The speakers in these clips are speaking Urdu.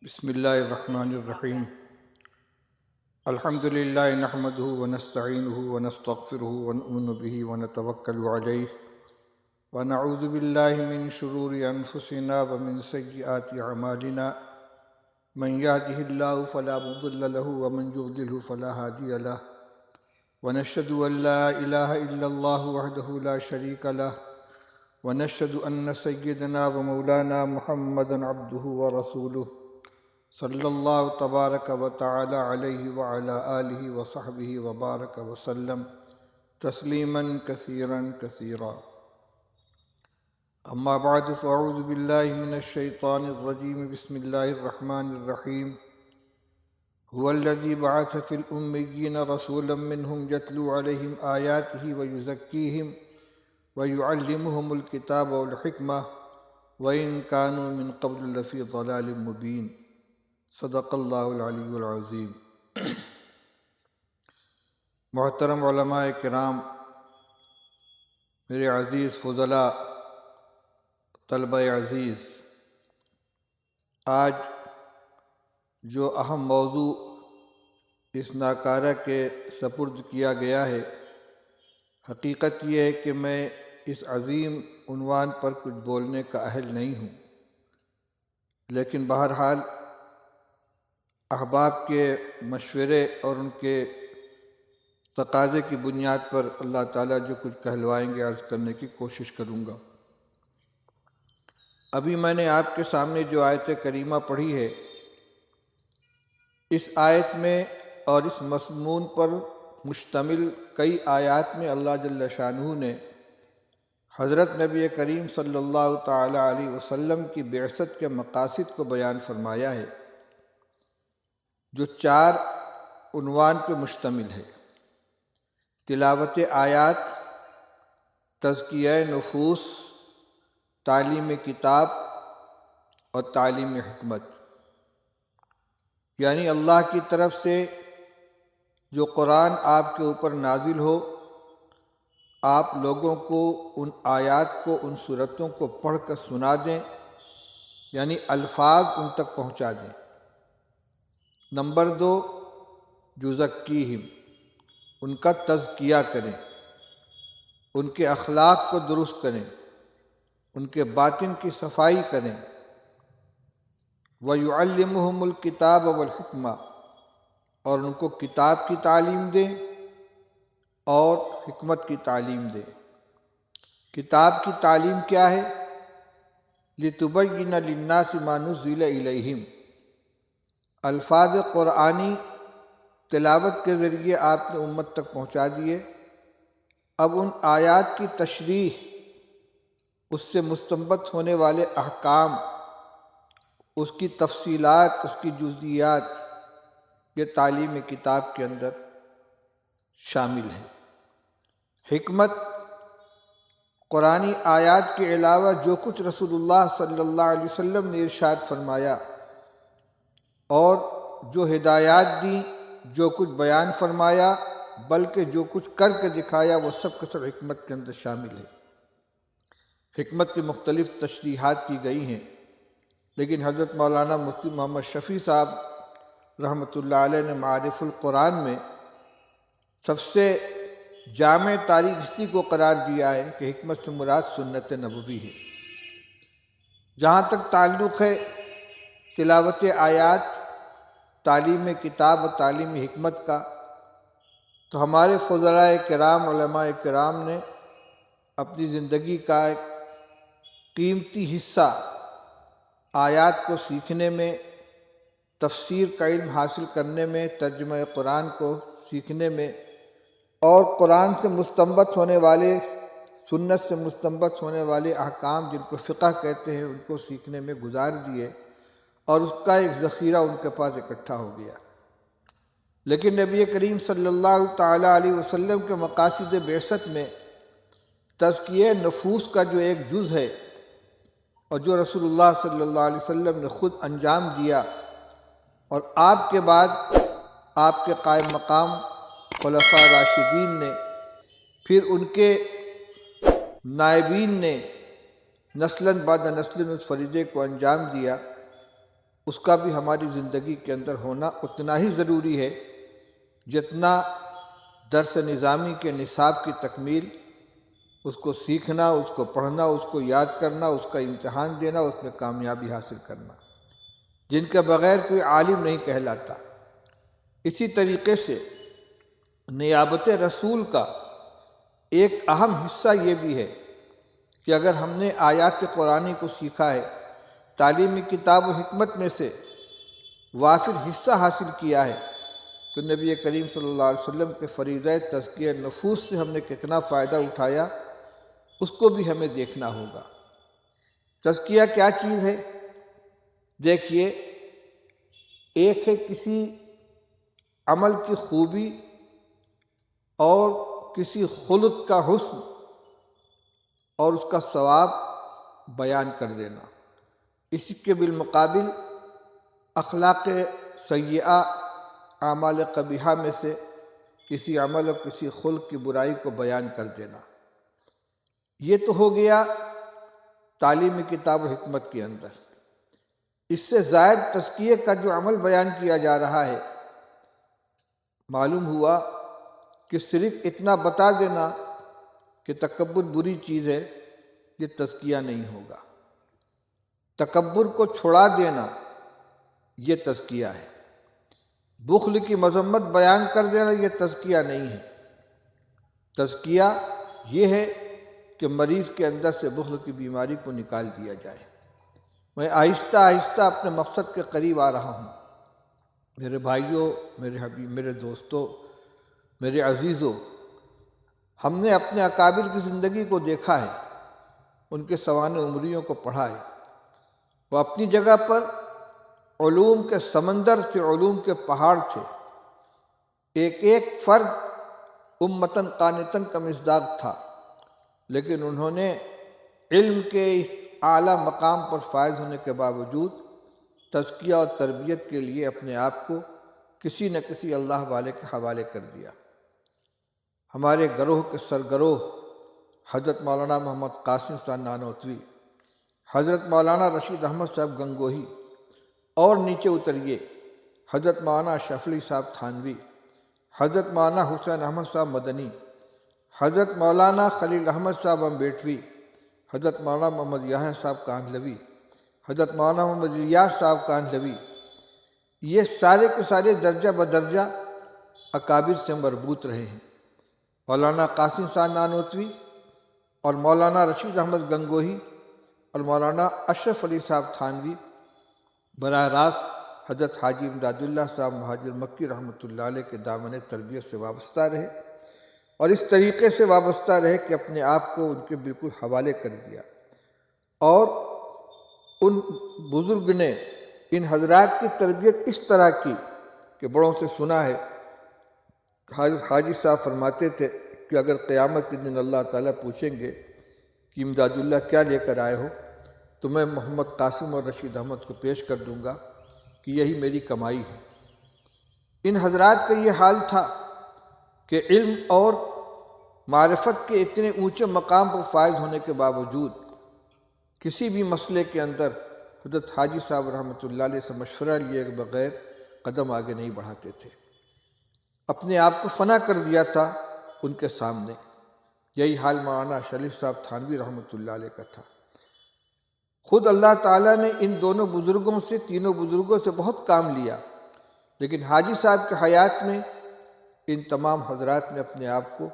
بسم اللہ الرحمن الرحیم الحمد للہ نحمدہ ونستعینہ ونستغفرہ ونؤمن بہ ونتوکل علیہ ونعوذ باللہ من شرور انفسنا ومن سیئات اعمالنا من یہدہ اللہ فلا مضل له ومن یضلل فلا ہادی له ونشہد ان لا الہ الا اللہ وحدہ لا شریک له ونشہد ان سیدنا ومولانا محمدا عبدہ ورسولہ صلی اللہ تبارک و تعالی علیہ وعلی آلہ وصحبہ وبارک وسلم تسلیما کثیرا کثیرا اما بعد فاعوذ باللہ من الشیطان الرجیم بسم اللہ الرحمن الرحیم هو الذی بعث فی الأمیین رسولا منہم یتلو علیہم آیاتہ ویزکیہم ویعلمہم الکتاب والحکمہ وإن كانوا من قبل لفی ضلال مبین صدق اللہ العلی العظیم۔ محترم علماء کرام، میرے عزیز فضلاء، طلبہ عزیز، آج جو اہم موضوع اس ناکارہ کے سپرد کیا گیا ہے، حقیقت یہ ہے کہ میں اس عظیم عنوان پر کچھ بولنے کا اہل نہیں ہوں، لیکن بہرحال احباب کے مشورے اور ان کے تقاضے کی بنیاد پر اللہ تعالیٰ جو کچھ کہلوائیں گے عرض کرنے کی کوشش کروں گا۔ ابھی میں نے آپ کے سامنے جو آیت کریمہ پڑھی ہے، اس آیت میں اور اس مضمون پر مشتمل کئی آیات میں اللہ جل شانہ نے حضرت نبی کریم صلی اللہ تعالی علیہ وسلم کی بعثت کے مقاصد کو بیان فرمایا ہے، جو 4 عنوان پہ مشتمل ہے: تلاوت آیات، تزکیہ نفوس، تعلیم کتاب اور تعلیم حکمت۔ یعنی اللہ کی طرف سے جو قرآن آپ کے اوپر نازل ہو، آپ لوگوں کو ان آیات کو، ان صورتوں کو پڑھ کر سنا دیں، یعنی الفاظ ان تک پہنچا دیں۔ نمبر 2، یزکیہم، ان کا تزکیہ کریں، ان کے اخلاق کو درست کریں، ان کے باطن کی صفائی کریں۔ وَيُعَلِّمُهُمُ الْكِتَابَ وَالْحِکْمَةَ، اور ان کو کتاب کی تعلیم دیں اور حکمت کی تعلیم دیں۔ کتاب کی تعلیم کیا ہے؟ لِتُبَيِّنَ لِلنَّاسِ مَا نُزِّلَ إِلَيْهِمْ، الفاظ قرآنی تلاوت کے ذریعے آپ نے امت تک پہنچا دیے۔ اب ان آیات کی تشریح، اس سے مستنبط ہونے والے احکام، اس کی تفصیلات، اس کی جزئیات، یہ تعلیم کتاب کے اندر شامل ہے۔ حکمت، قرآنی آیات کے علاوہ جو کچھ رسول اللہ صلی اللہ علیہ وسلم نے ارشاد فرمایا اور جو ہدایات دیں، جو کچھ بیان فرمایا، بلکہ جو کچھ کر کے دکھایا، وہ سب کا سب حکمت کے اندر شامل ہے۔ حکمت کی مختلف تشریحات کی گئی ہیں، لیکن حضرت مولانا مفتی محمد شفیع صاحب رحمۃ اللہ علیہ نے معارف القرآن میں سب سے جامع تعریف اسی کو قرار دیا ہے کہ حکمت سے مراد سنت نبوی ہے۔ جہاں تک تعلق ہے تلاوت آیات، تعلیم کتاب و تعلیم حکمت کا، تو ہمارے فضلاء کرام، علماء کرام نے اپنی زندگی کا ایک قیمتی حصہ آیات کو سیکھنے میں، تفسیر کا علم حاصل کرنے میں، ترجمہ قرآن کو سیکھنے میں، اور قرآن سے مستنبط ہونے والے، سنت سے مستنبط ہونے والے احکام جن کو فقہ کہتے ہیں، ان کو سیکھنے میں گزار دیے، اور اس کا ایک ذخیرہ ان کے پاس اکٹھا ہو گیا۔ لیکن نبی کریم صلی اللہ تعالی علیہ وسلم کے مقاصد بعثت میں تزکیہ نفوس کا جو ایک جز ہے، اور جو رسول اللہ صلی اللہ علیہ وسلم نے خود انجام دیا، اور آپ کے بعد آپ کے قائم مقام خلفاء راشدین نے، پھر ان کے نائبین نے نسلاً بعد نسل اس فریضے کو انجام دیا، اس کا بھی ہماری زندگی کے اندر ہونا اتنا ہی ضروری ہے جتنا درس نظامی کے نصاب کی تکمیل، اس کو سیکھنا، اس کو پڑھنا، اس کو یاد کرنا، اس کا امتحان دینا، اس میں کامیابی حاصل کرنا، جن کے بغیر کوئی عالم نہیں کہلاتا۔ اسی طریقے سے نیابت رسول کا ایک اہم حصہ یہ بھی ہے کہ اگر ہم نے آیات قرآنی کو سیکھا ہے، تعلیمی کتاب و حکمت میں سے وافر حصہ حاصل کیا ہے، تو نبی کریم صلی اللہ علیہ وسلم کے فریضہ تزکیہ نفوس سے ہم نے کتنا فائدہ اٹھایا، اس کو بھی ہمیں دیکھنا ہوگا۔ تزکیہ کیا چیز ہے؟ دیکھیے، ایک ہے کسی عمل کی خوبی اور کسی خلق کا حسن اور اس کا ثواب بیان کر دینا۔ اسی کے بالمقابل اخلاق سیئہ، اعمال قبیحہ میں سے کسی عمل اور کسی خلق کی برائی کو بیان کر دینا۔ یہ تو ہو گیا تعلیمی کتاب و حکمت کے اندر۔ اس سے زائد تزکیے کا جو عمل بیان کیا جا رہا ہے، معلوم ہوا کہ صرف اتنا بتا دینا کہ تکبر بری چیز ہے، یہ تزکیہ نہیں ہوگا۔ تکبر کو چھڑا دینا یہ تزکیہ ہے۔ بخل کی مذمت بیان کر دینا یہ تزکیہ نہیں ہے۔ تزکیہ یہ ہے کہ مریض کے اندر سے بخل کی بیماری کو نکال دیا جائے۔ میں آہستہ آہستہ اپنے مقصد کے قریب آ رہا ہوں۔ میرے بھائیوں، میرے حبیب، میرے دوستوں، میرے عزیزوں، ہم نے اپنے اکابر کی زندگی کو دیکھا ہے، ان کے سوانح عمریوں کو پڑھا ہے۔ وہ اپنی جگہ پر علوم کے سمندر سے، علوم کے پہاڑ تھے۔ ایک ایک فرد امتن قانتن کا مصداق تھا، لیکن انہوں نے علم کے اس اعلیٰ مقام پر فائز ہونے کے باوجود تزکیہ اور تربیت کے لیے اپنے آپ کو کسی نہ کسی اللہ والے کے حوالے کر دیا۔ ہمارے گروہ کے سرگروہ حضرت مولانا محمد قاسم صاحب نانوتوی، حضرت مولانا رشید احمد صاحب گنگوہی، اور نیچے اتریے حضرت مولانا اشرف علی صاحب تھانوی، حضرت مولانا حسین احمد صاحب مدنی، حضرت مولانا خلیل احمد صاحب امبیٹوی، حضرت مولانا محمد یحییٰ صاحب کاندھلوی، حضرت مولانا محمد الیاس صاحب کاندھلوی، یہ سارے کے سارے درجہ بدرجہ اکابر سے مربوط رہے ہیں۔ مولانا قاسم صاحب نانوتوی اور مولانا رشید احمد گنگوہی اور مولانا اشرف علی صاحب تھانوی براہ راست حضرت حاجی امداد اللہ صاحب مہاجر مکی رحمۃ اللہ علیہ کے دامن تربیت سے وابستہ رہے، اور اس طریقے سے وابستہ رہے کہ اپنے آپ کو ان کے بالکل حوالے کر دیا۔ اور ان بزرگ نے ان حضرات کی تربیت اس طرح کی کہ بڑوں سے سنا ہے، حاجی صاحب فرماتے تھے کہ اگر قیامت کے دن اللہ تعالیٰ پوچھیں گے کہ امداد اللہ کیا لے کر آئے ہو، تو میں محمد قاسم اور رشید احمد کو پیش کر دوں گا کہ یہی میری کمائی ہے۔ ان حضرات کا یہ حال تھا کہ علم اور معرفت کے اتنے اونچے مقام پر فائز ہونے کے باوجود کسی بھی مسئلے کے اندر حضرت حاجی صاحب رحمۃ اللہ علیہ سے مشورہ لیے بغیر قدم آگے نہیں بڑھاتے تھے۔ اپنے آپ کو فنا کر دیا تھا ان کے سامنے۔ یہی حال مولانا شریف صاحب تھانوی رحمۃ اللہ علیہ کا تھا۔ خود اللہ تعالیٰ نے ان دونوں بزرگوں سے، تینوں بزرگوں سے بہت کام لیا، لیکن حاجی صاحب کے حیات میں ان تمام حضرات نے اپنے آپ کو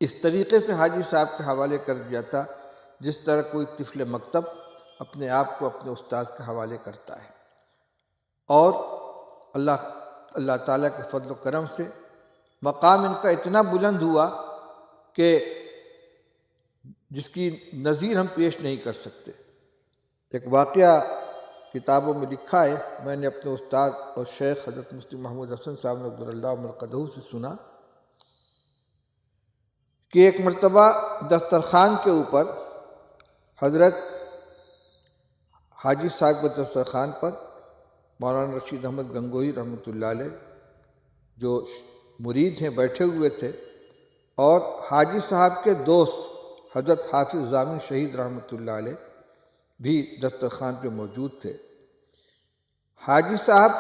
اس طریقے سے حاجی صاحب کے حوالے کر دیا تھا جس طرح کوئی طفل مکتب اپنے آپ کو اپنے استاذ کے حوالے کرتا ہے۔ اور اللہ تعالیٰ کے فضل و کرم سے مقام ان کا اتنا بلند ہوا کہ جس کی نظیر ہم پیش نہیں کر سکتے۔ ایک واقعہ کتابوں میں لکھا ہے، میں نے اپنے استاد اور شیخ حضرت مفتی محمود حسن صاحب نے عبد اللہ مرقدہ سے سنا کہ ایک مرتبہ دسترخوان کے اوپر حضرت حاجی صاحب کے دسترخوان پر مولانا رشید احمد گنگوہی رحمۃ اللہ علیہ جو مرید ہیں بیٹھے ہوئے تھے، اور حاجی صاحب کے دوست حضرت حافظ ضامن شہید رحمۃ اللہ علیہ بھی دسترخوان پہ موجود تھے۔ حاجی صاحب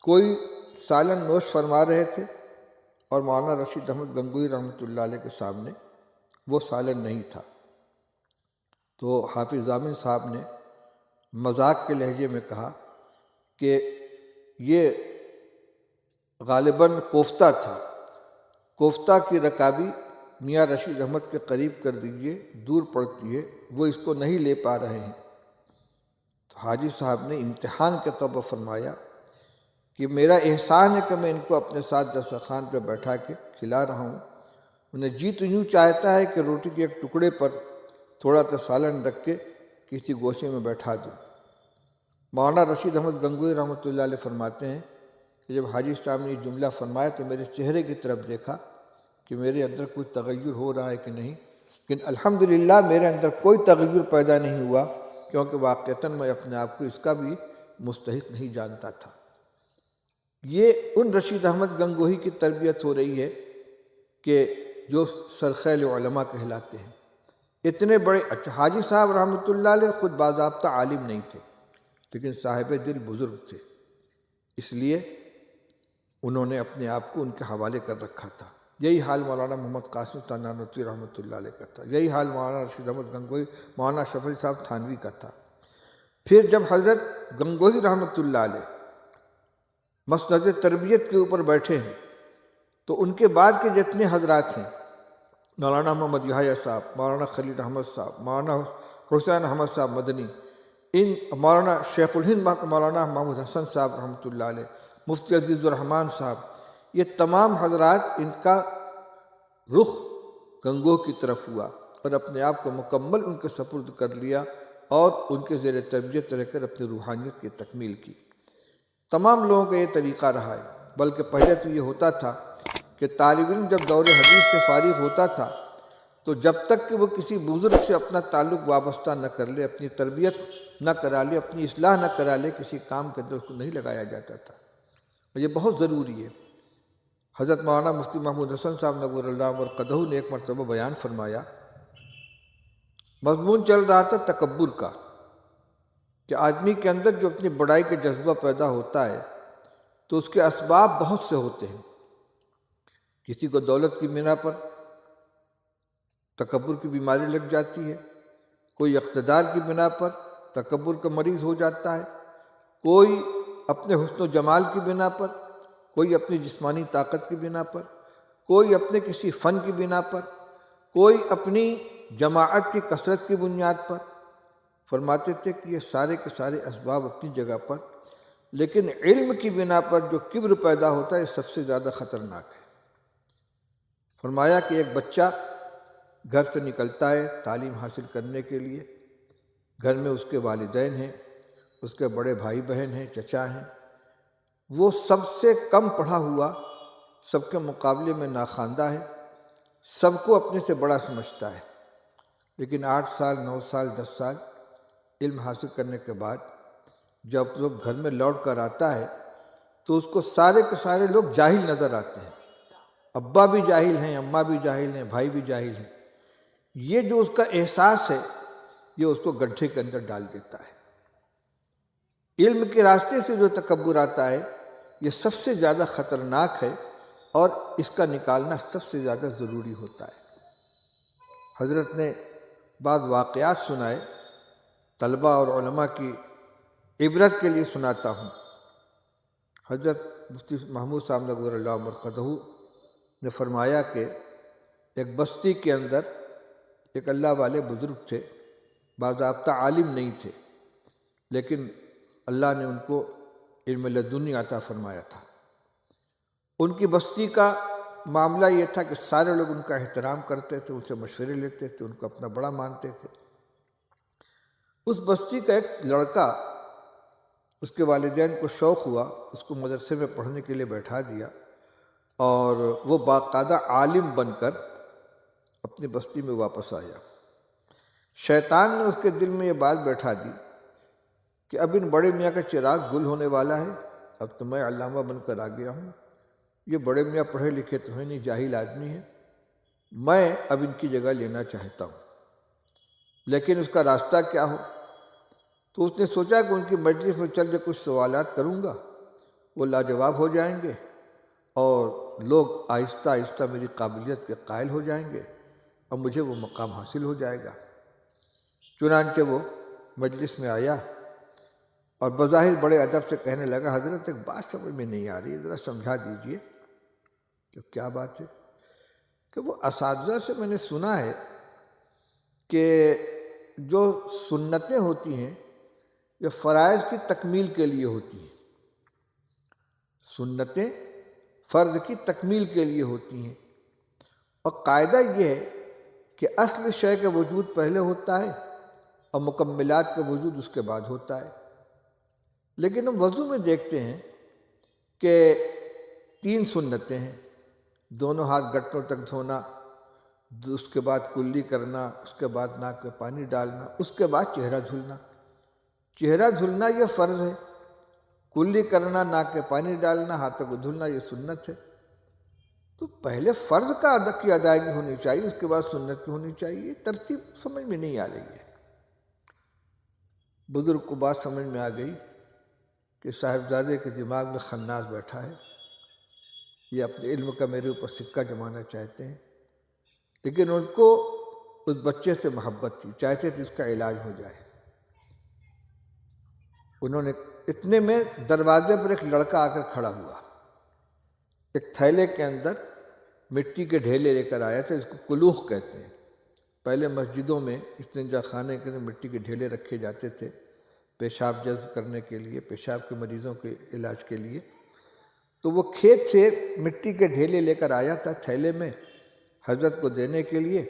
کوئی سالن نوش فرما رہے تھے اور مولانا رشید احمد گنگوہی رحمۃ اللہ علیہ کے سامنے وہ سالن نہیں تھا، تو حافظ ضامن صاحب نے مذاق کے لہجے میں کہا کہ یہ غالباً کوفتہ تھا، کوفتہ کی رکابی میاں رشید احمد کے قریب کر دیجئے، دور پڑتی ہے، وہ اس کو نہیں لے پا رہے ہیں۔ تو حاجی صاحب نے امتحان کے طور پر فرمایا کہ میرا احسان ہے کہ میں ان کو اپنے ساتھ دسترخوان پہ بیٹھا کے کھلا رہا ہوں، انہیں جی تو یوں چاہتا ہے کہ روٹی کے ایک ٹکڑے پر تھوڑا سا سالن رکھ کے کسی گوشے میں بیٹھا دوں۔ مولانا رشید احمد گنگوہی رحمۃ اللہ علیہ فرماتے ہیں کہ جب حاجی صاحب نے یہ جملہ فرمایا تو میرے چہرے کی طرف دیکھا کہ میرے اندر کوئی تغیر ہو رہا ہے کہ نہیں، لیکن الحمدللہ میرے اندر کوئی تغیر پیدا نہیں ہوا، کیونکہ واقعتاً میں اپنے آپ کو اس کا بھی مستحق نہیں جانتا تھا۔ یہ ان رشید احمد گنگوہی کی تربیت ہو رہی ہے کہ جو سرخیل علماء کہلاتے ہیں، اتنے بڑے حاجی صاحب رحمۃ اللہ علیہ خود باضابطہ عالم نہیں تھے، لیکن صاحب دل بزرگ تھے، اس لیے انہوں نے اپنے آپ کو ان کے حوالے کر رکھا تھا۔ یہی حال مولانا محمد قاسم تنانوتوی رحمۃ اللہ علیہ کا تھا، یہی حال مولانا رشید احمد گنگوہی، مولانا شفیع صاحب تھانوی کا تھا۔ پھر جب حضرت گنگوہی رحمۃ اللہ علیہ مسند تربیت کے اوپر بیٹھے ہیں تو ان کے بعد کے جتنے حضرات ہیں، مولانا محمد یحییٰ صاحب، مولانا خلیل احمد صاحب، مولانا حسین احمد صاحب مدنی، ان مولانا شیخ الہند مولانا محمود حسن صاحب رحمۃ اللہ علیہ، مفتی عزیز الرحمن صاحب، یہ تمام حضرات ان کا رخ گنگوہ کی طرف ہوا اور اپنے آپ کو مکمل ان کے سپرد کر لیا اور ان کے زیر تربیت رہ کر اپنی روحانیت کی تکمیل کی۔ تمام لوگوں کا یہ طریقہ رہا ہے، بلکہ پہلے تو یہ ہوتا تھا کہ طالب علم جب دور حدیث سے فارغ ہوتا تھا تو جب تک کہ وہ کسی بزرگ سے اپنا تعلق وابستہ نہ کر لے، اپنی تربیت نہ کرا لے، اپنی اصلاح نہ کرا لے، کسی کام کے اندر اس کو نہیں لگایا جاتا تھا، اور یہ بہت ضروری ہے۔ حضرت مولانا مفتی محمود حسن صاحب نور اللہ مرقدہ نے ایک مرتبہ بیان فرمایا، مضمون چل رہا تھا تکبر کا، کہ آدمی کے اندر جو اپنی بڑائی کا جذبہ پیدا ہوتا ہے تو اس کے اسباب بہت سے ہوتے ہیں۔ کسی کو دولت کی بنا پر تکبر کی بیماری لگ جاتی ہے، کوئی اقتدار کی بنا پر تکبر کا مریض ہو جاتا ہے، کوئی اپنے حسن و جمال کی بنا پر، کوئی اپنی جسمانی طاقت کی بنا پر، کوئی اپنے کسی فن کی بنا پر، کوئی اپنی جماعت کی کثرت کی بنیاد پر۔ فرماتے تھے کہ یہ سارے کے سارے اسباب اپنی جگہ پر، لیکن علم کی بنا پر جو کبر پیدا ہوتا ہے یہ سب سے زیادہ خطرناک ہے۔ فرمایا کہ ایک بچہ گھر سے نکلتا ہے تعلیم حاصل کرنے کے لیے، گھر میں اس کے والدین ہیں، اس کے بڑے بھائی بہن ہیں، چچا ہیں، وہ سب سے کم پڑھا ہوا، سب کے مقابلے میں ناخواندہ ہے، سب کو اپنے سے بڑا سمجھتا ہے، لیکن 8 سال 9 سال 10 سال علم حاصل کرنے کے بعد جب وہ گھر میں لوٹ کر آتا ہے تو اس کو سارے کے سارے لوگ جاہل نظر آتے ہیں، ابا بھی جاہل ہیں، اماں بھی جاہل ہیں، بھائی بھی جاہل ہیں۔ یہ جو اس کا احساس ہے یہ اس کو گڈھے کے اندر ڈال دیتا ہے۔ علم کے راستے سے جو تکبر آتا ہے یہ سب سے زیادہ خطرناک ہے اور اس کا نکالنا سب سے زیادہ ضروری ہوتا ہے۔ حضرت نے بعض واقعات سنائے، طلبہ اور علماء کی عبرت کے لیے سناتا ہوں۔ حضرت مفتی محمود صاحب نور اللہ مرقدہ نے فرمایا کہ ایک بستی کے اندر ایک اللہ والے بزرگ تھے، باضابطہ عالم نہیں تھے، لیکن اللہ نے ان کو علم لدنی عطا فرمایا تھا۔ ان کی بستی کا معاملہ یہ تھا کہ سارے لوگ ان کا احترام کرتے تھے، ان سے مشورے لیتے تھے، ان کو اپنا بڑا مانتے تھے۔ اس بستی کا ایک لڑکا، اس کے والدین کو شوق ہوا، اس کو مدرسے میں پڑھنے کے لیے بیٹھا دیا اور وہ باقاعدہ عالم بن کر اپنی بستی میں واپس آیا۔ شیطان نے اس کے دل میں یہ بات بیٹھا دی کہ اب ان بڑے میاں کا چراغ گل ہونے والا ہے، اب تو میں علامہ بن کر آ گیا ہوں، یہ بڑے میاں پڑھے لکھے تو ہیں نہیں، جاہل آدمی ہیں، میں اب ان کی جگہ لینا چاہتا ہوں، لیکن اس کا راستہ کیا ہو؟ تو اس نے سوچا کہ ان کی مجلس میں چل کے کچھ سوالات کروں گا، وہ لاجواب ہو جائیں گے اور لوگ آہستہ آہستہ میری قابلیت کے قائل ہو جائیں گے اور مجھے وہ مقام حاصل ہو جائے گا۔ چنانچہ وہ مجلس میں آیا اور بظاہر بڑے ادب سے کہنے لگا، حضرت ایک بات سمجھ میں نہیں آ رہی، ذرا سمجھا دیجئے۔ کہ کیا بات ہے؟ کہ وہ اساتذہ سے میں نے سنا ہے کہ جو سنتیں ہوتی ہیں یہ فرائض کی تکمیل کے لیے ہوتی ہیں، سنتیں فرض کی تکمیل کے لیے ہوتی ہیں، اور قاعدہ یہ ہے کہ اصل شے کا وجود پہلے ہوتا ہے اور مکملات کا وجود اس کے بعد ہوتا ہے۔ لیکن ہم وضو میں دیکھتے ہیں کہ 3 سنتیں ہیں، دونوں ہاتھ گھٹنوں تک دھونا، اس کے بعد کلی کرنا، اس کے بعد ناک میں پانی ڈالنا، اس کے بعد چہرہ دھلنا۔ چہرہ دھلنا یہ فرض ہے، کلی کرنا، ناک میں پانی ڈالنا، ہاتھوں کو دھلنا یہ سنت ہے۔ تو پہلے فرض کی ادائیگی ہونی چاہیے، اس کے بعد سنت کی ہونی چاہیے، ترتیب سمجھ میں نہیں آ رہی ہے۔ بزرگ کو بات سمجھ میں آ گئی کہ صاحبزادے کے دماغ میں خناس بیٹھا ہے، یہ اپنے علم کا میرے اوپر سکہ جمانا چاہتے ہیں، لیکن ان کو اس بچے سے محبت تھی، چاہتے تھے اس کا علاج ہو جائے۔ انہوں نے اتنے میں دروازے پر ایک لڑکا آ کر کھڑا ہوا، ایک تھیلے کے اندر مٹی کے ڈھیلے لے کر آیا تھا، اس کو کلوخ کہتے ہیں۔ پہلے مسجدوں میں استنجا خانے کے اندر مٹی کے ڈھیلے رکھے جاتے تھے پیشاب جذب کرنے کے لیے، پیشاب کے مریضوں کے علاج کے لیے۔ تو وہ کھیت سے مٹی کے ڈھیلے لے کر آیا تھا تھیلے میں حضرت کو دینے کے لیے۔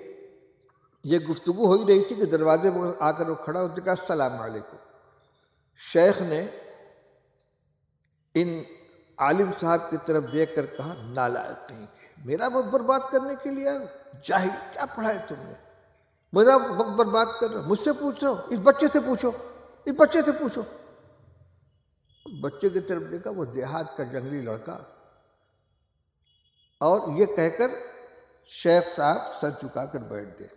یہ گفتگو ہو ہی رہی تھی کہ دروازے پر آ کر وہ کھڑا، اس نے کہا السلام علیکم۔ شیخ نے ان عالم صاحب کی طرف دیکھ کر کہا، نالائق نہیں کہ میرا وقت برباد کرنے کے لیے جاہل، کیا پڑھا ہے تم نے؟ میرا وقت برباد کر رہا، مجھ سے پوچھ رہا ہو؟ اس بچے سے پوچھو، اس بچے سے پوچھو۔ بچے کی طرف دیکھا، وہ دیہات کا جنگلی لڑکا، اور یہ کہہ کر شیخ صاحب سر جھکا کر بیٹھ گئے۔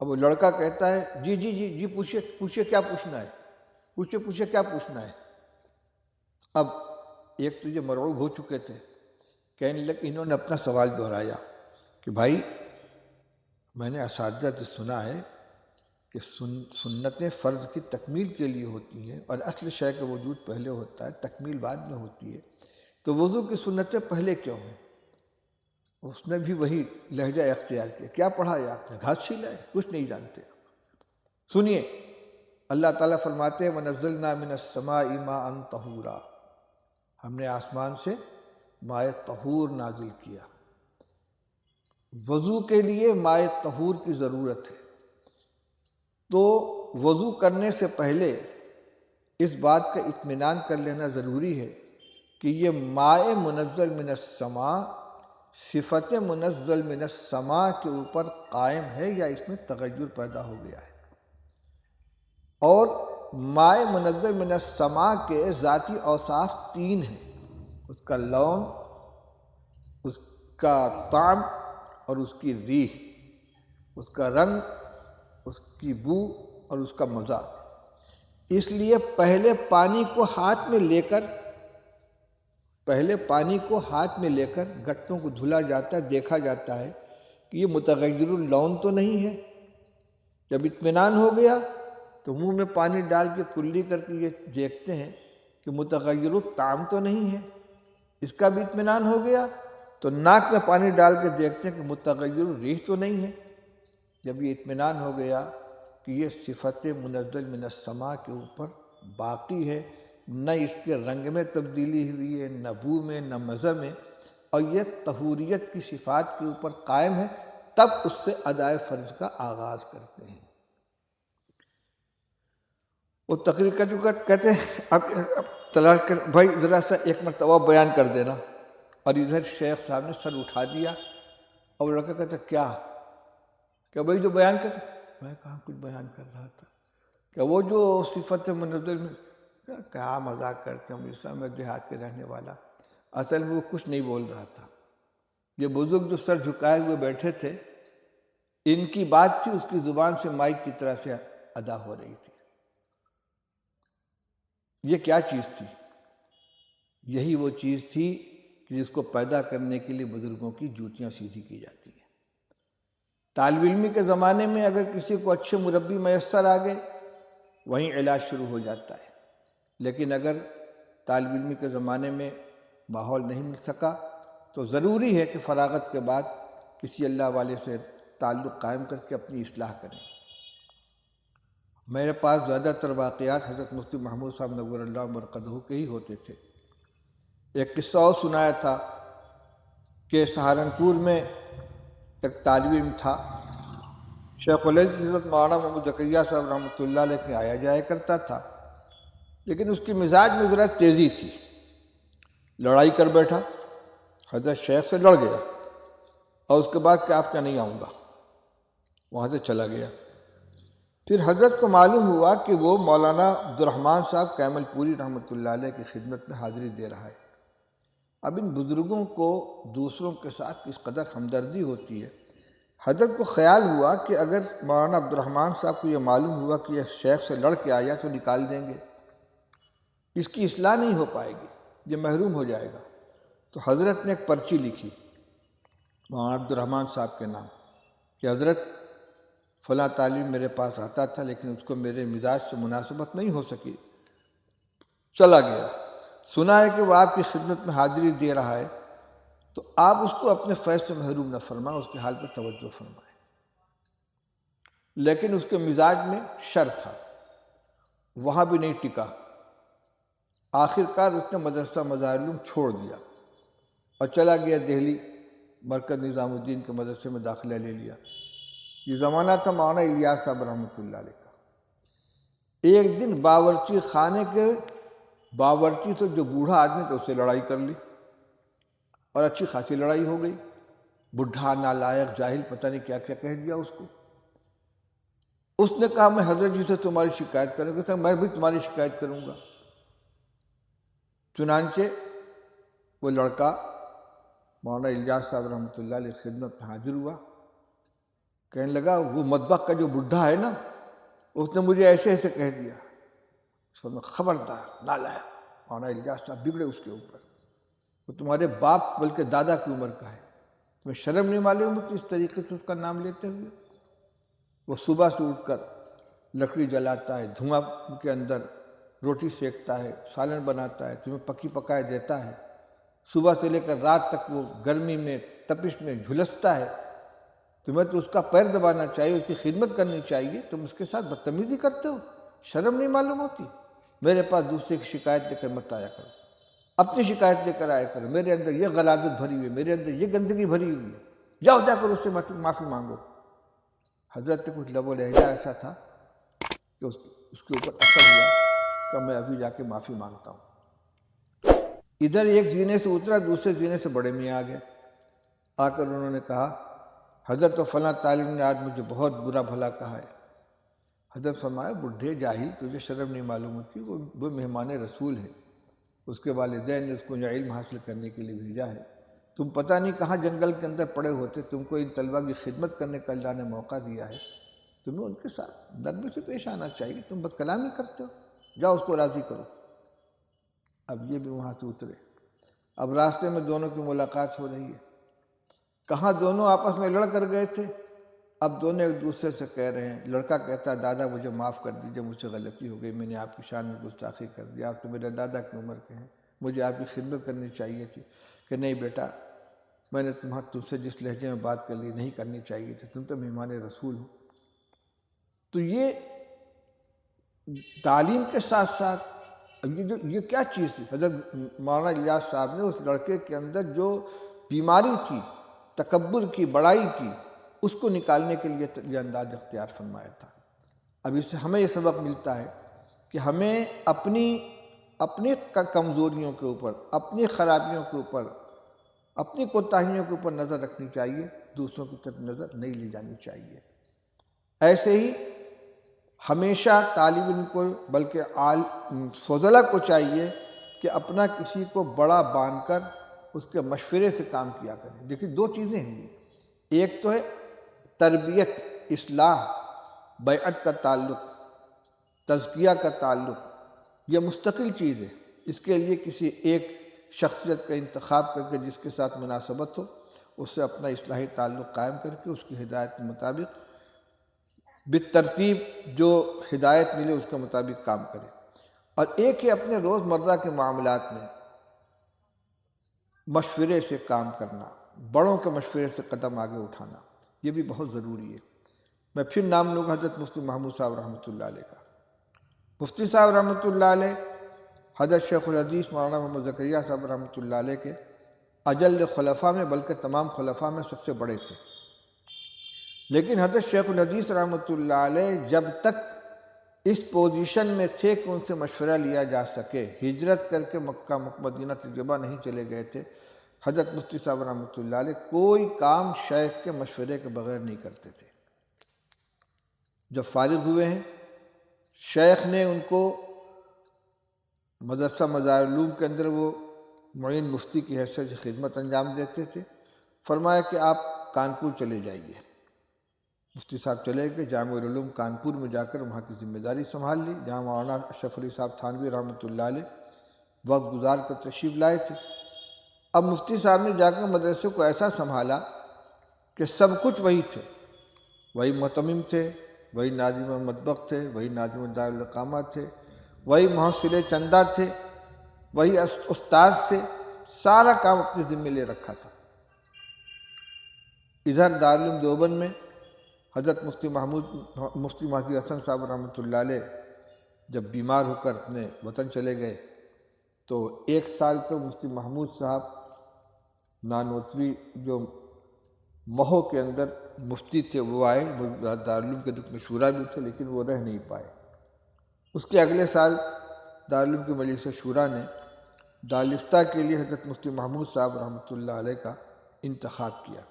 اب وہ لڑکا کہتا ہے، جی جی جی جی پوچھئے پوچھئے کیا پوچھنا ہے، پوچھئے کیا پوچھنا ہے۔ اب ایک تو یہ مرعوب ہو چکے تھے، کہنے لگے، انہوں نے اپنا سوال دہرایا کہ بھائی میں نے اساتذہ سے سنا ہے کہ سنتیں فرض کی تکمیل کے لیے ہوتی ہیں اور اصل شے کا وجود پہلے ہوتا ہے، تکمیل بعد میں ہوتی ہے، تو وضو کی سنتیں پہلے کیوں ہیں؟ اس نے بھی وہی لہجہ اختیار کیا، کیا پڑھا ہے آپ نے؟ گھاس چھیلا ہے؟ کچھ نہیں جانتے۔ سنیے، اللہ تعالیٰ فرماتے ہیں وَنَزَّلْنَا مِنَ السَّمَاءِ مَاءً طَهُورًا، ہم نے آسمان سے مائع طہور نازل کیا۔ وضو کے لیے مائع طہور کی ضرورت ہے، تو وضو کرنے سے پہلے اس بات کا اطمینان کر لینا ضروری ہے کہ یہ مائع منزل من السماء صفت منزل من السماء کے اوپر قائم ہے یا اس میں تغیر پیدا ہو گیا ہے۔ اور مائع منزل من السماء کے ذاتی اوصاف 3 ہیں، اس کا لون، اس کا طعم اور اس کی ریح، اس کا رنگ، اس کی بو اور اس کا مزہ۔ اس لیے پہلے پانی کو ہاتھ میں لے کر گٹوں کو دھلا جاتا ہے، دیکھا جاتا ہے کہ یہ متغیر اللون تو نہیں ہے۔ جب اطمینان ہو گیا تو منہ میں پانی ڈال کے کلی کر کے یہ دیکھتے ہیں کہ متغیر الطعم تو نہیں ہے، اس کا بھی اطمینان ہو گیا تو ناک میں پانی ڈال کے دیکھتے ہیں کہ متغیر الریح تو نہیں ہے۔ جب یہ اطمینان ہو گیا کہ یہ صفت منزل من السماء کے اوپر باقی ہے، نہ اس کے رنگ میں تبدیلی ہوئی ہے، نہ بو میں، نہ مزہ میں، اور یہ طہوریت کی صفات کے اوپر قائم ہے، تب اس سے ادائے فرض کا آغاز کرتے ہیں۔ وہ تقریر کر چکا، کہتے ہیں اب تلاش کر بھائی ذرا سا ایک مرتبہ بیان کر دینا، اور ادھر شیخ صاحب نے سر اٹھا دیا، اور لڑکا کہتا کیا کہ بھائی جو بیان کرتے، میں کہاں کچھ بیان کر رہا تھا کہ وہ جو صفت منزل میں، کیا مذاق کرتے ہیں مرزا، میں دیہات کے رہنے والا، اصل میں وہ کچھ نہیں بول رہا تھا۔ یہ بزرگ جو سر جھکائے ہوئے بیٹھے تھے، ان کی بات تھی، اس کی زبان سے مائک کی طرح سے ادا ہو رہی تھی۔ یہ کیا چیز تھی؟ یہی وہ چیز تھی کہ جس کو پیدا کرنے کے لیے بزرگوں کی جوتیاں سیدھی کی جاتی ہیں۔ طالب علمی کے زمانے میں اگر کسی کو اچھے مربی میسر آ گئے وہیں علاج شروع ہو جاتا ہے، لیکن اگر طالب علمی کے زمانے میں ماحول نہیں مل سکا تو ضروری ہے کہ فراغت کے بعد کسی اللہ والے سے تعلق قائم کر کے اپنی اصلاح کریں۔ میرے پاس زیادہ تر واقعات حضرت مفتی محمود صاحب نور اللہ مرقدہ کے ہی ہوتے تھے۔ ایک قصہ اور سنایا تھا کہ سہارنپور میں ایک طالب علم تھا، شیخ الہند حضرت مولانا محمود زکریا صاحب رحمۃ اللہ علیہ کے آیا جایا کرتا تھا، لیکن اس کی مزاج میں ذرا تیزی تھی، لڑائی کر بیٹھا، حضرت شیخ سے لڑ گیا اور اس کے بعد کہ آپ کا نہیں آؤں گا، وہاں سے چلا گیا۔ پھر حضرت کو معلوم ہوا کہ وہ مولانا عبدالرحمن صاحب کیمل پوری رحمۃ اللہ علیہ کی خدمت میں حاضری دے رہا ہے۔ اب ان بزرگوں کو دوسروں کے ساتھ کس قدر ہمدردی ہوتی ہے۔ حضرت کو خیال ہوا کہ اگر مولانا عبدالرحمن صاحب کو یہ معلوم ہوا کہ یہ شیخ سے لڑ کے آیا تو نکال دیں گے، اس کی اصلاح نہیں ہو پائے گی، یہ محروم ہو جائے گا۔ تو حضرت نے ایک پرچی لکھی مولانا عبدالرحمن صاحب کے نام کہ حضرت فلاں طالب میرے پاس آتا تھا لیکن اس کو میرے مزاج سے مناسبت نہیں ہو سکی، چلا گیا۔ سنا ہے کہ وہ آپ کی خدمت میں حاضری دے رہا ہے، تو آپ اس کو اپنے فیض سے محروم نہ فرمائیں، اس کے حال پر توجہ فرمائیں۔ لیکن اس کے مزاج میں شر تھا، وہاں بھی نہیں ٹکا۔ آخر کار اس نے مدرسہ مظاہر العلوم چھوڑ دیا اور چلا گیا دہلی، مرکز نظام الدین کے مدرسے میں داخلہ لے لیا۔ یہ زمانہ تھا مولانا الیاس صاحب رحمۃ اللہ علیہ کا۔ ایک دن باورچی خانے کے باورچی تو جو بوڑھا آدمی تھا اس سے لڑائی کر لی اور اچھی خاصی لڑائی ہو گئی۔ بڈھا، نالائق، جاہل، پتہ نہیں کیا کیا کہہ دیا اس کو۔ اس نے کہا میں حضرت جی سے تمہاری شکایت کروں گا، میں بھی تمہاری شکایت کروں گا۔ چنانچہ وہ لڑکا مولانا الیاس صاحب رحمۃ اللہ علیہ خدمت میں حاضر ہوا، کہنے لگا وہ مطبخ کا جو بڈھا ہے نا، اس نے مجھے ایسے ایسے کہہ دیا۔ اس پر میں خبردار، نالائق، مولانا الیاس صاحب بگڑے اس کے اوپر، وہ تمہارے باپ بلکہ دادا کی عمر کا ہے، تمہیں شرم نہیں معلوم ہوتی اس طریقے سے اس کا نام لیتے ہوئے؟ وہ صبح سے اٹھ کر لکڑی جلاتا ہے، دھواں کے اندر روٹی سیکتا ہے، سالن بناتا ہے، تمہیں پکی پکائے دیتا ہے، صبح سے لے کر رات تک وہ گرمی میں تپش میں جھلستا ہے، تمہیں تو اس کا پیر دبانا چاہیے، اس کی خدمت کرنی چاہیے، تم اس کے ساتھ بدتمیزی کرتے ہو، شرم نہیں معلوم ہوتی؟ میرے پاس دوسرے کی شکایت لے کر مت آیا کرو، اپنی شکایت لے کر آیا کرو، میرے اندر یہ غلاظت بھری ہوئی ہے، میرے اندر یہ گندگی بھری ہوئی ہے، جاؤ جا کر اس سے معافی مانگو۔ حضرت کے کچھ لب و لہجہ ایسا تھا کہ اس کے اوپر اثر ہوا کہ میں ابھی جا کے معافی مانگتا ہوں۔ ادھر ایک زینے سے اترا، دوسرے زینے سے بڑے میاں آ گئے، آ کر انہوں نے کہا حضرت تو فلاں طالب نے آج مجھے بہت برا بھلا کہا ہے۔ حضرت فرمایا بڈھے جاہل، تجھے شرم نہیں معلوم ہوتی؟ وہ مہمان رسول ہے، اس کے والدین نے اس کو یہاں علم حاصل کرنے کے لیے بھیجا ہے، تم پتہ نہیں کہاں جنگل کے اندر پڑے ہوتے، تم کو ان طلبہ کی خدمت کرنے کا اللہ نے موقع دیا ہے، تمہیں ان کے ساتھ نرمی سے پیش آنا چاہیے، تم بد کلامی کرتے ہو، جاؤ اس کو راضی کرو۔ اب یہ بھی وہاں سے اترے، اب راستے میں دونوں کی ملاقات ہو رہی ہے، کہاں دونوں آپس میں لڑ کر گئے تھے، اب دونوں ایک دوسرے سے کہہ رہے ہیں، لڑکا کہتا ہے دادا مجھے معاف کر دیجیے، مجھ سے غلطی ہو گئی، میں نے آپ کی شان میں گستاخی کر دی، آپ تو میرے دادا کی عمر کے ہیں، مجھے آپ کی خدمت کرنی چاہیے تھی۔ کہ نہیں بیٹا، میں نے تم سے جس لہجے میں بات کر لی نہیں کرنی چاہیے تھی، تم تو مہمان رسول ہو۔ تو یہ تعلیم کے ساتھ ساتھ یہ کیا چیز تھی؟ حضرت مولانا الیاس صاحب نے اس لڑکے کے اندر جو بیماری تھی تکبر کی، بڑائی کی، اس کو نکالنے کے لیے یہ انداز اختیار فرمایا تھا۔ اب اس سے ہمیں یہ سبق ملتا ہے کہ ہمیں اپنی کمزوریوں کے اوپر، اپنی خرابیوں کے اوپر، اپنی کوتاہیوں کے اوپر نظر رکھنی چاہیے، دوسروں کی طرف نظر نہیں لی جانی چاہیے۔ ایسے ہی ہمیشہ طالب علم کو بلکہ فضلہ کو چاہیے کہ اپنا کسی کو بڑا مان کر اس کے مشورے سے کام کیا کریں۔ دیکھیے دو چیزیں ہیں، ایک تو ہے تربیت، اصلاح، بیعت کا تعلق، تزکیہ کا تعلق، یہ مستقل چیز ہے، اس کے لیے کسی ایک شخصیت کا انتخاب کر کے جس کے ساتھ مناسبت ہو اس سے اپنا اصلاحی تعلق قائم کر کے اس کی ہدایت کے مطابق بالترتیب جو ہدایت ملے اس کے مطابق کام کرے، اور ایک ہی اپنے روزمرہ کے معاملات میں مشورے سے کام کرنا، بڑوں کے مشورے سے قدم آگے اٹھانا، یہ بھی بہت ضروری ہے۔ میں پھر نام لوں گا حضرت مفتی محمود صاحب رحمۃ اللہ علیہ کا۔ مفتی صاحب رحمۃ اللہ علیہ حضرت شیخ الحدیث مولانا محمد زکریہ صاحب رحمۃ اللہ علیہ کے اجل خلفاء میں، بلکہ تمام خلفاء میں سب سے بڑے تھے، لیکن حضرت شیخ الحدیث رحمۃ اللہ علیہ جب تک اس پوزیشن میں تھے کہ ان سے مشورہ لیا جا سکے، ہجرت کر کے مکہ مدینہ تجربہ نہیں چلے گئے تھے، حضرت مفتی صاحب رحمۃ اللہ علیہ کوئی کام شیخ کے مشورے کے بغیر نہیں کرتے تھے۔ جب فارغ ہوئے ہیں، شیخ نے ان کو مدرسہ مظاہر العلوم کے اندر وہ معین مفتی کی حیثیت سے خدمت انجام دیتے تھے، فرمایا کہ آپ کانپور چلے جائیے۔ مفتی صاحب چلے گئے، جامعہ العلوم کانپور میں جا کر وہاں کی ذمہ داری سنبھال لی، جہاں مولانا اشرف علی صاحب تھانوی رحمۃ اللہ علیہ وقت گزار کر تشریف لائے تھے۔ اب مفتی صاحب نے جا کر مدرسے کو ایسا سنبھالا کہ سب کچھ وہی تھے، وہی متمم تھے، وہی ناظم مطبخ تھے، وہی ناظم دارالاقامہ تھے، وہی محصل چندہ تھے، وہی استاذ تھے، سارا کام اپنے ذمہ لے رکھا تھا۔ ادھر دارالعلوم دیوبند میں حضرت مفتی مہدی حسن صاحب رحمۃ اللہ علیہ جب بیمار ہو کر اپنے وطن چلے گئے تو ایک سال تو مفتی محمود صاحب نانوتوی جو مہو کے اندر مفتی تھے وہ آئے، وہ دارالعلوم کے رکن شورا بھی تھے، لیکن وہ رہ نہیں پائے۔ اس کے اگلے سال دارالعلوم کی مجلس شورا نے دارالفتہ کے لیے حضرت مفتی محمود صاحب رحمۃ اللہ علیہ کا انتخاب کیا۔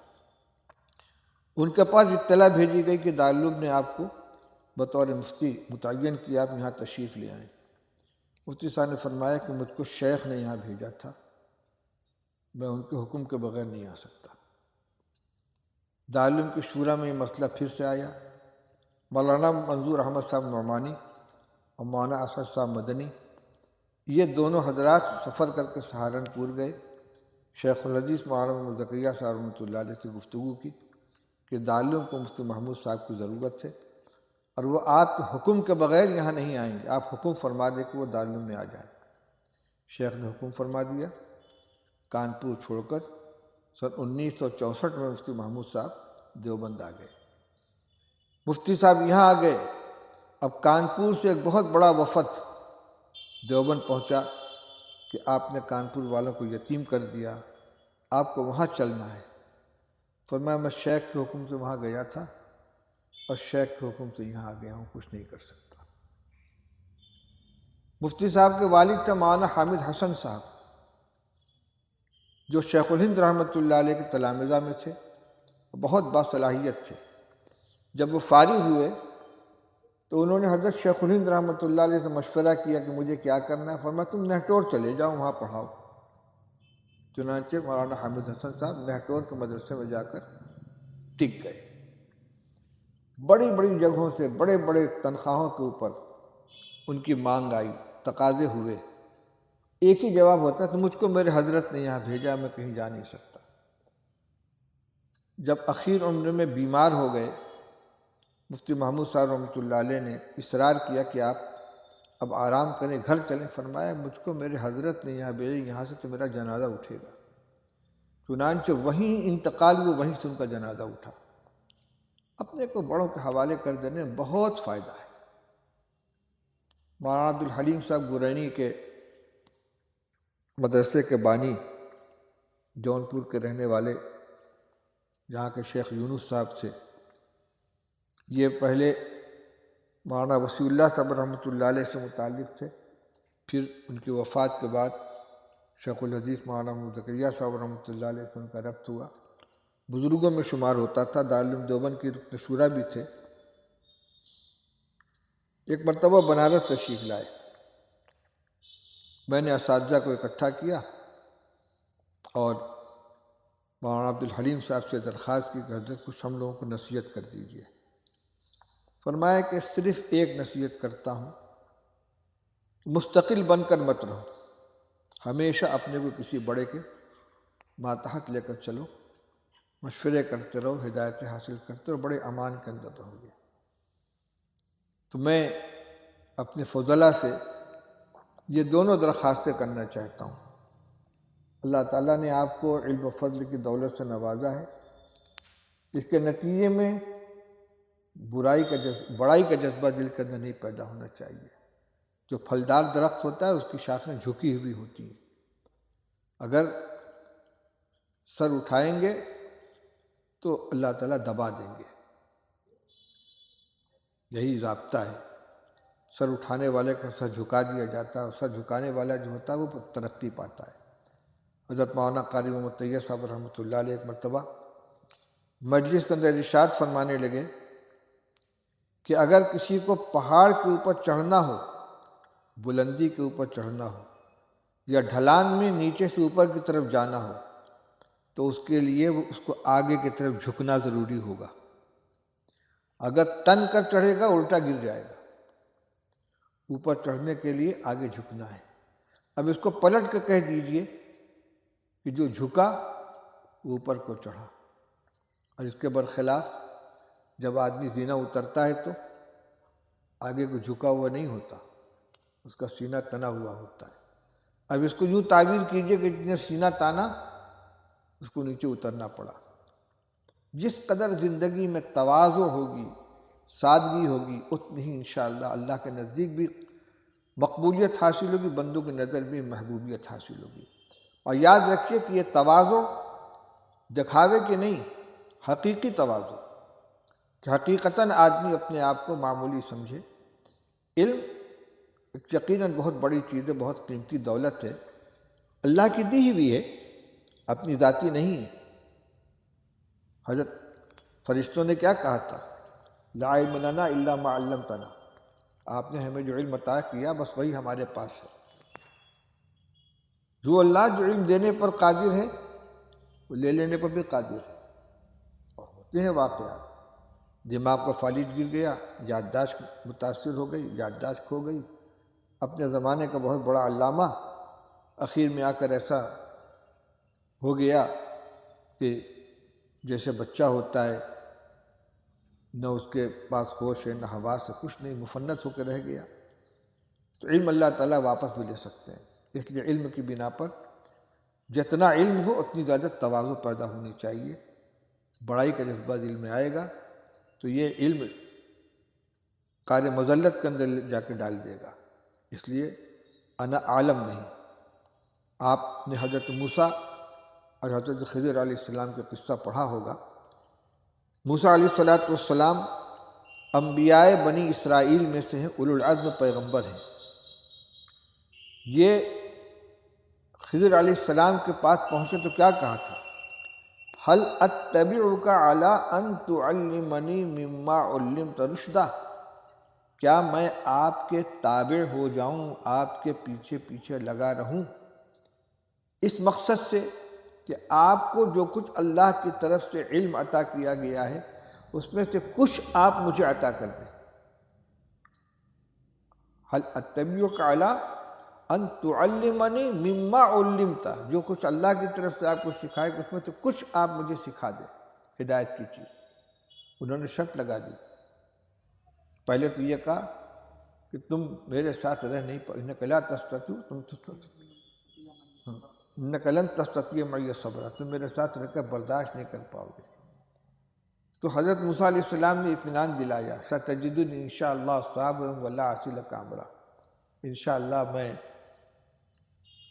ان کے پاس اطلاع بھیجی گئی کہ دارالعلوم نے آپ کو بطور مفتی متعین کیا، آپ یہاں تشریف لے آئیں۔ مفتی صاحب نے فرمایا کہ مجھ کو شیخ نے یہاں بھیجا تھا، میں ان کے حکم کے بغیر نہیں آ سکتا۔ دارالعلوم کی شورا میں یہ مسئلہ پھر سے آیا۔ مولانا منظور احمد صاحب نعمانی اور مولانا اسد صاحب مدنی یہ دونوں حضرات سفر کر کے سہارنپور گئے، شیخ الحدیث مولانا محمد زکریہ صاحب رحمۃ اللہ علیہ سے گفتگو کی کہ دارالعلوم کو مفتی محمود صاحب کی ضرورت ہے اور وہ آپ کے حکم کے بغیر یہاں نہیں آئیں گے، آپ حکم فرما دیں کہ وہ دارالعلوم میں آ جائیں۔ شیخ نے حکم فرما دیا، کانپور چھوڑ کر سن 1964 میں مفتی محمود صاحب دیوبند آ گئے۔ مفتی صاحب یہاں آ گئے، اب کانپور سے ایک بہت بڑا وفد دیوبند پہنچا کہ آپ نے کانپور والوں کو یتیم کر دیا، آپ کو وہاں چلنا ہے۔ فرمایا میں شیخ کے حکم سے وہاں گیا تھا اور شیخ کے حکم سے یہاں آ گیا ہوں، کچھ نہیں کر سکتا۔ مفتی صاحب کے والد تھے مولانا حامد حسن صاحب، جو شیخ الہند رحمۃ اللہ علیہ کے تلامذہ میں تھے، بہت باصلاحیت تھے۔ جب وہ فارغ ہوئے تو انہوں نے حضرت شیخ الہند رحمۃ اللہ علیہ سے مشورہ کیا کہ مجھے کیا کرنا ہے۔ فرمایا تم نہٹور چلے جاؤ، وہاں پڑھاؤ۔ چنانچہ مولانا حامد حسن صاحب نہٹور کے مدرسے میں جا کر ٹک گئے۔ بڑی بڑی جگہوں سے بڑے بڑے تنخواہوں کے اوپر ان کی مانگ آئی، تقاضے ہوئے، ایک ہی جواب ہوتا ہے تو مجھ کو میرے حضرت نے یہاں بھیجا، میں کہیں جا نہیں سکتا۔ جب اخیر عمر میں بیمار ہو گئے، مفتی محمود صاحب رحمۃ اللہ علیہ نے اصرار کیا کہ آپ اب آرام کریں، گھر چلیں۔ فرمایا مجھ کو میرے حضرت نے یہاں بھیجا، یہاں سے تو میرا جنازہ اٹھے گا۔ چنانچہ وہیں انتقال ہوئے، وہیں سے ان کا جنازہ اٹھا۔ اپنے کو بڑوں کے حوالے کر دینے میں بہت فائدہ ہے۔ مولانا عبدالحلیم صاحب گورینی کے مدرسے کے بانی، جونپور کے رہنے والے، جہاں کے شیخ یونس صاحب سے یہ پہلے مولانا وسیع اللہ صاحب رحمۃ اللہ علیہ سے متعلق تھے، پھر ان کی وفات کے بعد شیخ الحدیث مولانا محمد زکریہ صاحب رحمۃ اللہ علیہ سے ان کا ربط ہوا، بزرگوں میں شمار ہوتا تھا، دارالعلوم دیوبند کی رکن شورا بھی تھے۔ ایک مرتبہ بنارس تشریف لائے، میں نے اساتذہ کو اکٹھا کیا اور مولانا عبدالحلیم صاحب سے درخواست کی کہ حضرت کچھ ہم لوگوں کو نصیحت کر دیجیے۔ فرمایا کہ صرف ایک نصیحت کرتا ہوں مستقل بن کر مت رہو، ہمیشہ اپنے کو کسی بڑے کے ماتحت لے کر چلو، مشورے کرتے رہو، ہدایتیں حاصل کرتے رہو، بڑے امان کے اندر رہو گے۔ تو میں اپنے فضلاء سے یہ دونوں درخواستیں کرنا چاہتا ہوں۔ اللہ تعالیٰ نے آپ کو علم و فضل کی دولت سے نوازا ہے، اس کے نتیجے میں بڑائی کا جذبہ دل کے اندر نہیں پیدا ہونا چاہیے۔ جو پھلدار درخت ہوتا ہے اس کی شاخیں جھکی ہوئی ہوتی ہیں، اگر سر اٹھائیں گے تو اللہ تعالیٰ دبا دیں گے۔ یہی ضابطہ ہے، سر اٹھانے والے کا سر جھکا دیا جاتا ہے، اور سر جھکانے والا جو ہوتا ہے وہ ترقی پاتا ہے۔ حضرت مولانا قاری محمد طیب صاحب رحمۃ اللہ علیہ ایک مرتبہ مجلس کے اندر ارشاد فرمانے لگے کہ اگر کسی کو پہاڑ کے اوپر چڑھنا ہو، بلندی کے اوپر چڑھنا ہو، یا ڈھلان میں نیچے سے اوپر کی طرف جانا ہو، تو اس کے لیے اس کو آگے کی طرف جھکنا ضروری ہوگا۔ اگر تن کر چڑھے گا الٹا گر جائے گا۔ اوپر چڑھنے کے لیے آگے جھکنا ہے۔ اب اس کو پلٹ کے کہہ دیجئے کہ جو جھکا وہ اوپر کو چڑھا، اور اس کے برخلاف جب آدمی زینہ اترتا ہے تو آگے کو جھکا ہوا نہیں ہوتا، اس کا سینہ تنا ہوا ہوتا ہے۔ اب اس کو یوں تعبیر کیجئے کہ جس نے سینہ تانا اس کو نیچے اترنا پڑا۔ جس قدر زندگی میں تواضع ہوگی، سادگی ہوگی، اتنی ہی انشاءاللہ اللہ کے نزدیک بھی مقبولیت حاصل ہوگی، بندوں کی نظر بھی محبوبیت حاصل ہوگی۔ اور یاد رکھیے کہ یہ تواضع دکھاوے کے نہیں، حقیقی تواضع، کہ حقیقتاً آدمی اپنے آپ کو معمولی سمجھے۔ علم یقیناً بہت بڑی چیز ہے، بہت قیمتی دولت ہے، اللہ کی دی ہوئی ہے، اپنی ذاتی نہیں ہے۔ حضرت فرشتوں نے کیا کہا تھا؟ لا علم لنا الا ما علمتنا، آپ نے ہمیں جو علم عطا کیا بس وہی ہمارے پاس ہے۔ جو اللہ جو علم دینے پر قادر ہے وہ لے لینے پر بھی قادر ہے۔ اور ہوتے ہیں واقعات، دماغ کا فالج گر گیا، یادداشت متاثر ہو گئی، یادداشت کھو گئی۔ اپنے زمانے کا بہت بڑا علامہ اخیر میں آ کر ایسا ہو گیا کہ جیسے بچہ ہوتا ہے، نہ اس کے پاس ہوش ہے نہ حواس ہے، کچھ نہیں، مفنت ہو کے رہ گیا۔ تو علم اللہ تعالیٰ واپس بھی لے سکتے ہیں، اس لیے علم کی بنا پر جتنا علم ہو اتنی زیادہ تواضع پیدا ہونی چاہیے۔ بڑائی کا جذبہ دل میں آئے گا تو یہ علم کار مذلت کے اندر جا کے ڈال دے گا۔ اس لیے انا عالم نہیں۔ آپ نے حضرت موسیٰ اور حضرت خضر علیہ السلام کا قصہ پڑھا ہوگا۔ موسیٰ علیہ السلام انبیاء بنی اسرائیل میں سے ہیں، اولو العزم پیغمبر ہیں۔ یہ خضر علیہ السلام کے پاس پہنچے تو کیا کہا تھا؟ هل اتبعک علی ان تعلمنی مما علمت رشدا، کیا میں آپ کے تابع ہو جاؤں، آپ کے پیچھے پیچھے لگا رہوں، اس مقصد سے کہ آپ کو جو کچھ اللہ کی طرف سے علم عطا کیا گیا ہے اس میں سے کچھ آپ مجھے عطا کر دیں۔ هل اتبعک علی ان تعلمنی مما علمت، جو کچھ اللہ کی طرف سے آپ کو سکھائے اس میں سے کچھ آپ مجھے سکھا دیں، ہدایت کی چیز۔ انہوں نے شرط لگا دی۔ پہلے تو یہ کہا کہ تم میرے ساتھ رہ نہیں پاؤ، انک لا تستطیع، انک لن تستطیع معی صبرا، تم میرے ساتھ رہ کر برداشت نہیں کر پاؤ گے۔ تو حضرت موسیٰ علیہ السلام نے اطمینان دلایا، ستجدنی انشاءاللہ صابرا ولا اعصی لک امرا، انشاءاللہ میں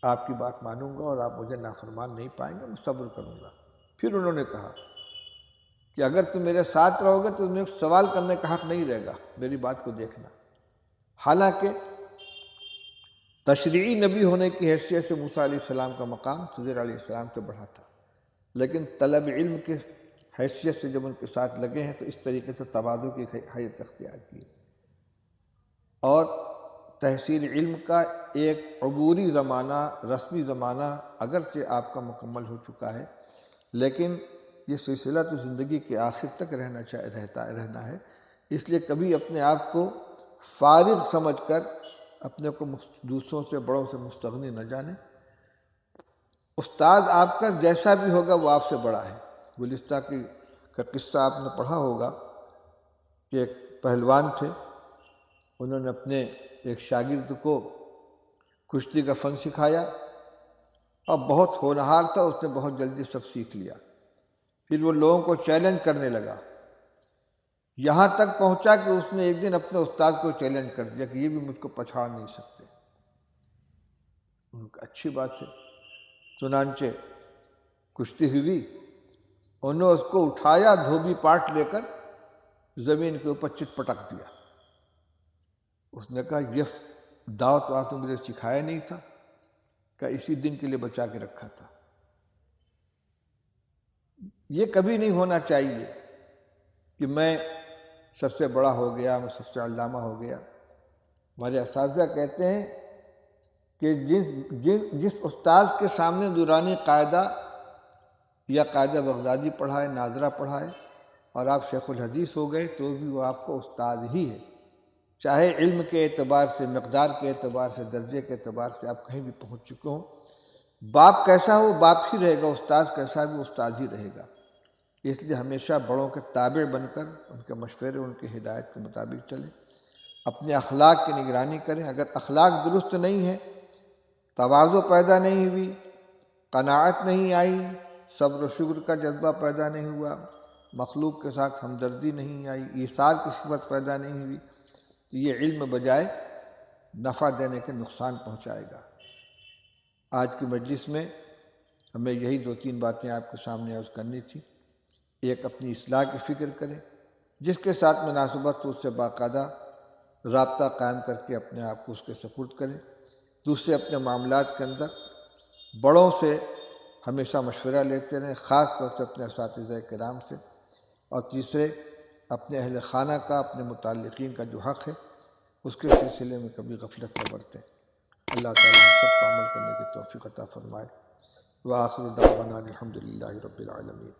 آپ کی بات مانوں گا اور آپ مجھے نافرمان نہیں پائیں گے، میں صبر کروں گا۔ پھر انہوں نے کہا کہ اگر تم میرے ساتھ رہو گے تو تمہیں ایک سوال کرنے کا حق نہیں رہے گا، میری بات کو دیکھنا۔ حالانکہ تشریعی نبی ہونے کی حیثیت سے موسیٰ علیہ السلام کا مقام خضر علیہ السلام سے بڑھا تھا، لیکن طلب علم کی حیثیت سے جب ان کے ساتھ لگے ہیں تو اس طریقے سے تواضع کی حیثیت اختیار کی۔ اور تحصیل علم کا ایک عبوری زمانہ، رسمی زمانہ اگرچہ آپ کا مکمل ہو چکا ہے، لیکن یہ سلسلہ تو زندگی کے آخر تک رہنا ہے۔ اس لیے کبھی اپنے آپ کو فارغ سمجھ کر اپنے کو دوسروں سے بڑوں سے مستغنی نہ جانے۔ استاد آپ کا جیسا بھی ہوگا وہ آپ سے بڑا ہے۔ گلستہ کا قصہ آپ نے پڑھا ہوگا کہ ایک پہلوان تھے، انہوں نے اپنے ایک شاگرد کو کشتی کا فن سکھایا اور بہت ہونہار تھا، اس نے بہت جلدی سب سیکھ لیا۔ پھر وہ لوگوں کو چیلنج کرنے لگا، یہاں تک پہنچا کہ اس نے ایک دن اپنے استاد کو چیلنج کر دیا کہ یہ بھی مجھ کو پچھاڑ نہیں سکتے۔ اچھی بات ہے، چنانچہ کشتی ہوئی، انہوں نے اس کو اٹھایا، دھوبی پاٹ لے کر زمین کے اوپر چت پٹک دیا۔ اس نے کہا یہ داؤ تو آپ نے مجھے سکھایا نہیں تھا، کہ اسی دن کے لیے بچا کے رکھا تھا۔ یہ کبھی نہیں ہونا چاہیے کہ میں سب سے بڑا ہو گیا، میں سب سے علامہ ہو گیا۔ ہمارے اساتذہ کہتے ہیں کہ جس استاذ کے سامنے دورانی قاعدہ یا قاعدہ بغدادی پڑھائے، ناظرہ پڑھائے، اور آپ شیخ الحدیث ہو گئے تو بھی وہ آپ کو استاد ہی ہے، چاہے علم کے اعتبار سے، مقدار کے اعتبار سے، درجے کے اعتبار سے آپ کہیں بھی پہنچ چکے ہوں۔ باپ کیسا ہو باپ ہی رہے گا، استاد کیسا بھی استاد ہی رہے گا۔ اس لیے ہمیشہ بڑوں کے تابع بن کر ان کے مشورے، ان کی ہدایت کے مطابق چلیں، اپنے اخلاق کی نگرانی کریں۔ اگر اخلاق درست نہیں ہے، تواضع پیدا نہیں ہوئی، قناعت نہیں آئی، صبر و شکر کا جذبہ پیدا نہیں ہوا، مخلوق کے ساتھ ہمدردی نہیں آئی، ایثار کی صفت پیدا نہیں ہوئی، تو یہ علم بجائے نفع دینے کے نقصان پہنچائے گا۔ آج کی مجلس میں ہمیں یہی 2-3 باتیں آپ کے سامنے عرض کرنی تھی۔ ایک، اپنی اصلاح کی فکر کریں، جس کے ساتھ مناسبت اس سے باقاعدہ رابطہ قائم کر کے اپنے آپ کو اس کے سپرد کریں۔ دوسرے، اپنے معاملات کے اندر بڑوں سے ہمیشہ مشورہ لیتے رہیں، خاص طور سے اپنے اساتذہ کرام سے۔ اور تیسرے، اپنے اہل خانہ کا، اپنے متعلقین کا جو حق ہے اس کے سلسلے میں کبھی غفلت نہ برتیں۔ اللہ تعالیٰ ہم سب کو عمل کرنے کی توفیق عطا فرمائے۔ وآخر دعوانا الحمدللہ رب العالمین۔